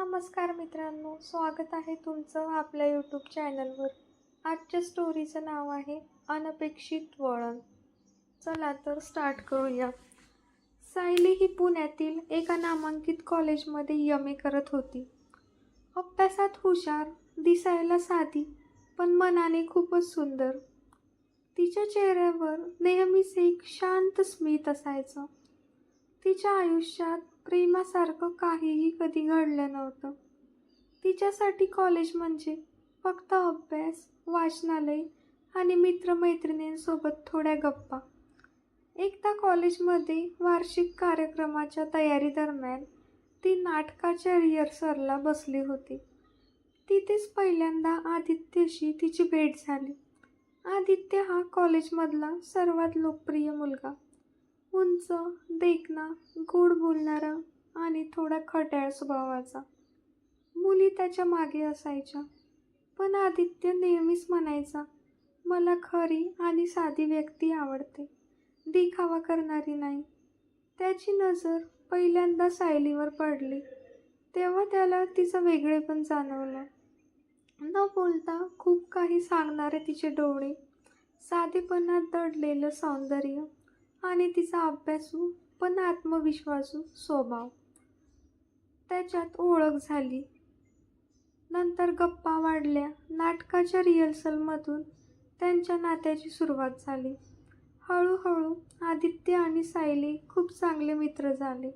नमस्कार मित्रांनो, स्वागत आहे तुमचं आपल्या यूट्यूब चॅनलवर. आजच्या स्टोरीचं नाव आहे अनपेक्षित वळण. चला तर स्टार्ट करूया. सायली ही पुण्यातील एका नामांकित कॉलेजमध्ये MA करत होती. अभ्यासात हुशार, दिसायला साधी, पण मनाने खूपच सुंदर. तिच्या चेहऱ्यावर नेहमीच एक शांत स्मित असायचं. तिच्या आयुष्यात प्रेमासारखं काहीही कधी घडलं नव्हतं. तिच्यासाठी कॉलेज म्हणजे फक्त अभ्यास, वाचनालय आणि मित्रमैत्रिणींसोबत थोड्या गप्पा. एकदा कॉलेजमध्ये वार्षिक कार्यक्रमाच्या तयारीदरम्यान ती नाटकाच्या रिहर्सलला बसली होती. तिथेच पहिल्यांदा आदित्यशी तिची भेट झाली. आदित्य हा कॉलेजमधला सर्वात लोकप्रिय मुलगा. उंच, देखणा, गोड बोलणारा आणि थोडा खट्याळ स्वभावाचा. मुली त्याच्या मागे असायच्या, पण आदित्य नेहमीच म्हणायचा, मला खरी आणि साधी व्यक्ती आवडते, दिखावा करणारी नाही. त्याची नजर पहिल्यांदा सायलीवर पडली तेव्हा त्याला तिचं वेगळेपण जाणवलं. न बोलता खूप काही सांगणारे तिचे डोळे, साधेपणात दडलेलं सौंदर्य आणि तिचा अभ्यासू पण आत्मविश्वासू स्वभाव. त्याच्यात ओळख झाली. नंतर गप्पा वाढल्या. नाटकाच्या रिहर्सलमधून त्यांच्या नात्याची सुरुवात झाली. हळूहळू आदित्य आणि सायली खूप चांगले मित्र झाले.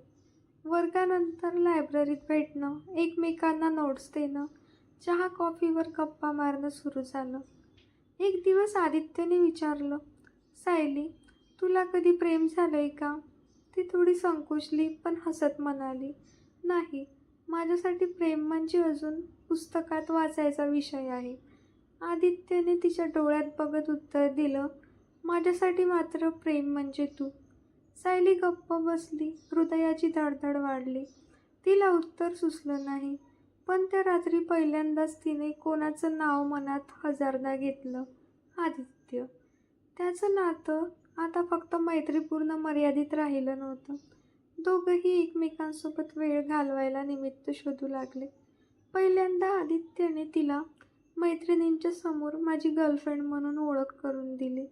वर्गानंतर लायब्ररीत भेटणं, एकमेकांना नोट्स देणं, चहा कॉफीवर गप्पा मारणं सुरू झालं. एक दिवस आदित्यने विचारलं, सायली, तुला कधी प्रेम झालंय का? ती थोडी संकोचली पण हसत म्हणाली, नाही, माझ्यासाठी प्रेम म्हणजे अजून पुस्तकात वाचायचा विषय आहे. आदित्यने तिच्या डोळ्यात बघत उत्तर दिलं, माझ्यासाठी मात्र प्रेम म्हणजे तू. सायली गप्प बसली. हृदयाची धडधड वाढली. तिला उत्तर सुचलं नाही, पण त्या रात्री पहिल्यांदाच तिने कोणाचं नाव मनात हजारदा घेतलं, आदित्य. त्याचं नातं आता फक्त मैत्रीपूर्ण मर्यादित राहिलं नव्हतं. दोघंही एकमेकांसोबत वेळ घालवायला निमित्त शोधू लागले. पहिल्यांदा आदित्यने तिला मैत्रिणींच्या समोर माझी गर्लफ्रेंड म्हणून ओळख करून दिली.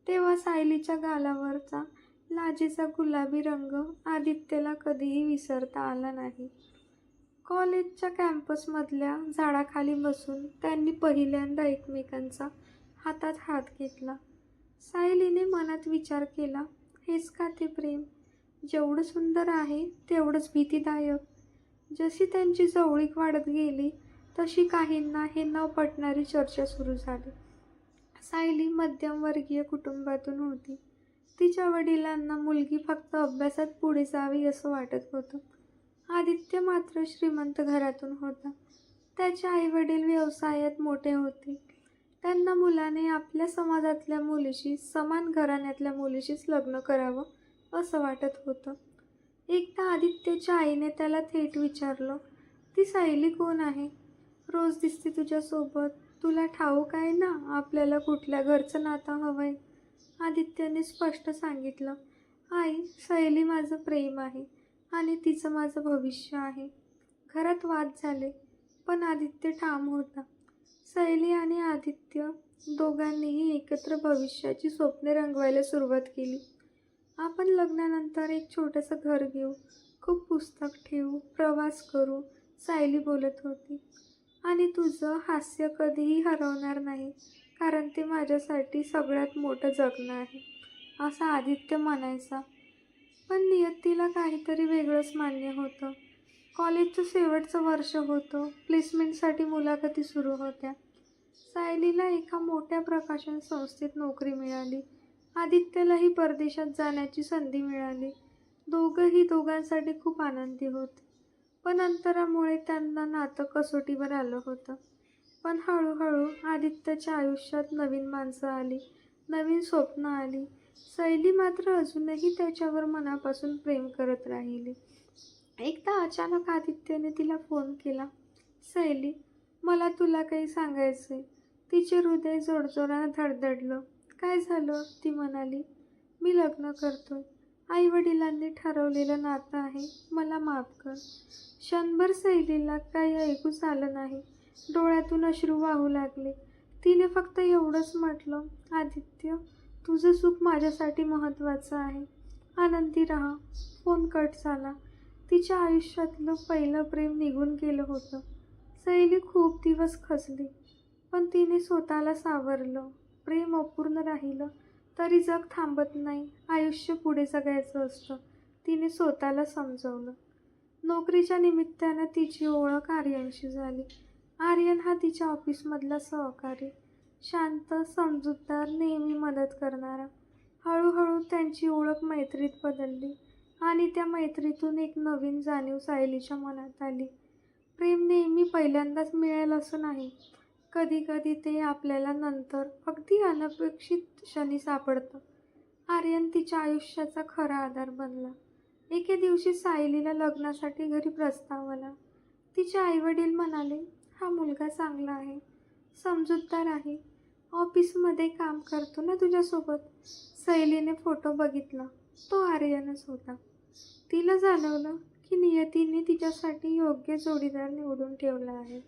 तेव्हा सायलीच्या गालावरचा लाजेचा गुलाबी रंग आदित्यला कधीही विसरता आला नाही. कॉलेजच्या कॅम्पसमधल्या झाडाखाली बसून त्यांनी पहिल्यांदा एकमेकांचा हातात हात घेतला. सायलीने मनात विचार केला, हेच का ते प्रेम? जेवढं सुंदर आहे तेवढंच भीतीदायक. जशी त्यांची जवळीक वाढत गेली तशी काहींना हे न पटणारी चर्चा सुरू झाली. सायली मध्यमवर्गीय कुटुंबातून होती. तिच्या वडिलांना मुलगी फक्त अभ्यासात पुढे जावी असं वाटत होतं. आदित्य मात्र श्रीमंत घरातून होता. त्याचे आईवडील व्यवसायात मोठे होते. त्यांना मुलाने आपल्या समाजातल्या मुलीशी, समान घराण्यातल्या मुलीशीच लग्न करावं असं वाटत होतं. एकदा आदित्यच्या आईने त्याला थेट विचारलं, ती सायली कोण आहे? रोज दिसते तुझ्यासोबत. तुला ठाऊक आहे ना आपल्याला कुठल्या घरचं नातं हवंय? आदित्यने स्पष्ट सांगितलं, आई, सायली माझं प्रेम आहे आणि तिचं माझं भविष्य आहे. घरात वाद झाले, पण आदित्य ठाम होता. सायली आणि आदित्य दोघांनीही एकत्र भविष्याची स्वप्ने रंगवायला सुरुवात केली. आपण लग्नानंतर एक छोटंसं घर घेऊ, खूप पुस्तक ठेवू, प्रवास करू, सायली बोलत होती. आणि तुझं हास्य कधीही हरवणार नाही, कारण ते माझ्यासाठी सगळ्यात मोठं जगणं आहे, असं आदित्य म्हणायचा. पण नियतीला काहीतरी वेगळंच मान्य होतं. कॉलेजचं शेवटचं वर्ष होतं. प्लेसमेंटसाठी मुलाखती सुरू होत्या. सायलीला एका मोठ्या प्रकाशन संस्थेत नोकरी मिळाली. आदित्यलाही परदेशात जाण्याची संधी मिळाली. दोघंही दोघांसाठी खूप आनंदी होते. पण अंतरामुळे त्यांना नातं कसोटीवर आलं होतं. पण हळूहळू आदित्यच्या आयुष्यात नवीन माणसं आली, नवीन स्वप्न आली. सायली मात्र अजूनही त्याच्यावर मनापासून प्रेम करत राहिली. एकदा अचानक आदित्यने तिला फोन केला, सायली, मला तुला काही सांगायचंय. तिचे हृदय जोरजोरानं धडधडलं. काय झालं? ती म्हणाली, मी लग्न करतोय. आईवडिलांनी ठरवलेलं नातं आहे, मला माफ कर. क्षणभर सैलीला काही ऐकूच आलं नाही. डोळ्यातून अश्रू वाहू लागले. तिने फक्त एवढंच म्हटलं, आदित्य, तुझं सुख माझ्यासाठी महत्त्वाचं आहे. आनंदी राहा. फोन कट झाला. तिच्या आयुष्यातलं पहिलं प्रेम निघून गेलं होतं. सैली खूप दिवस खचली, पण तिने स्वतःला सावरलं. प्रेम अपूर्ण राहिलं तरी जग थांबत नाही, आयुष्य पुढे जगायचं असतं, तिने स्वतःला समजवलं. नोकरीच्या निमित्तानं तिची ओळख आर्यनशी झाली. आर्यन हा तिच्या ऑफिसमधला सहकारी, शांत, समजूतदार, नेहमी मदत करणारा. हळूहळू त्यांची ओळख मैत्रीत बदलली आणि त्या मैत्रीतून एक नवीन जाणीव सायलीच्या मनात आली. प्रेम नेहमी पहिल्यांदाच मिळेल असं नाही. कधी कधी ते आपल्याला नंतर अगदी अनपेक्षित क्षणी सापडतं. आर्यन तिच्या आयुष्याचा खरा आधार बनला. एके दिवशी सायलीला लग्नासाठी घरी प्रस्ताव आला. तिचे आईवडील म्हणाले, हा मुलगा चांगला आहे, समजूतदार आहे, ऑफिसमध्ये काम करतो ना तुझ्यासोबत. सैलीने फोटो बघितला, तो आर्यनच होता. तिला जाणवलं की नियतीने तिच्यासाठी योग्य जोडीदार निवडून ठेवला आहे.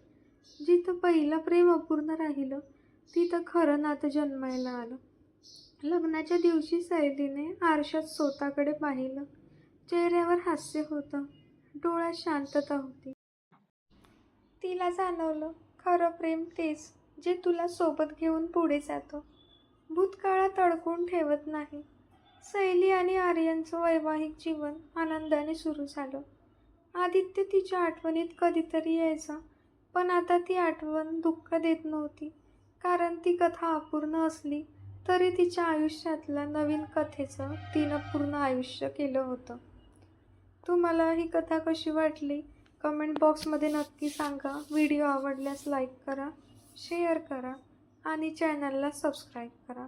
जिथं पहिलं प्रेम अपूर्ण राहिलं तिथं खरं नातं जन्मायला आलं. लग्नाच्या दिवशी सैलीने आरशात स्वतःकडे पाहिलं. चेहऱ्यावर हास्य होतं, डोळ्यात शांतता होती. तिला जाणवलं, खरं प्रेम तेच जे तुला सोबत घेऊन पुढे जातं, भूतकाळात अडकून ठेवत नाही. सैली आणि आर्यनचं वैवाहिक जीवन आनंदाने सुरू झालं. आदित्य तिच्या आठवणीत कधीतरी यायचा, पण आता ती आठवण दुःख देत नव्हती, कारण ती कथा अपूर्ण असली तरी तिच्या आयुष्यातल्या नवीन कथेचं तिनं पूर्ण आयुष्य केलं होतं. तुम्हाला ही कथा कशी वाटली कमेंट बॉक्समध्ये नक्की सांगा. व्हिडिओ आवडल्यास लाईक करा, शेअर करा आणि चॅनलला सबस्क्राईब करा.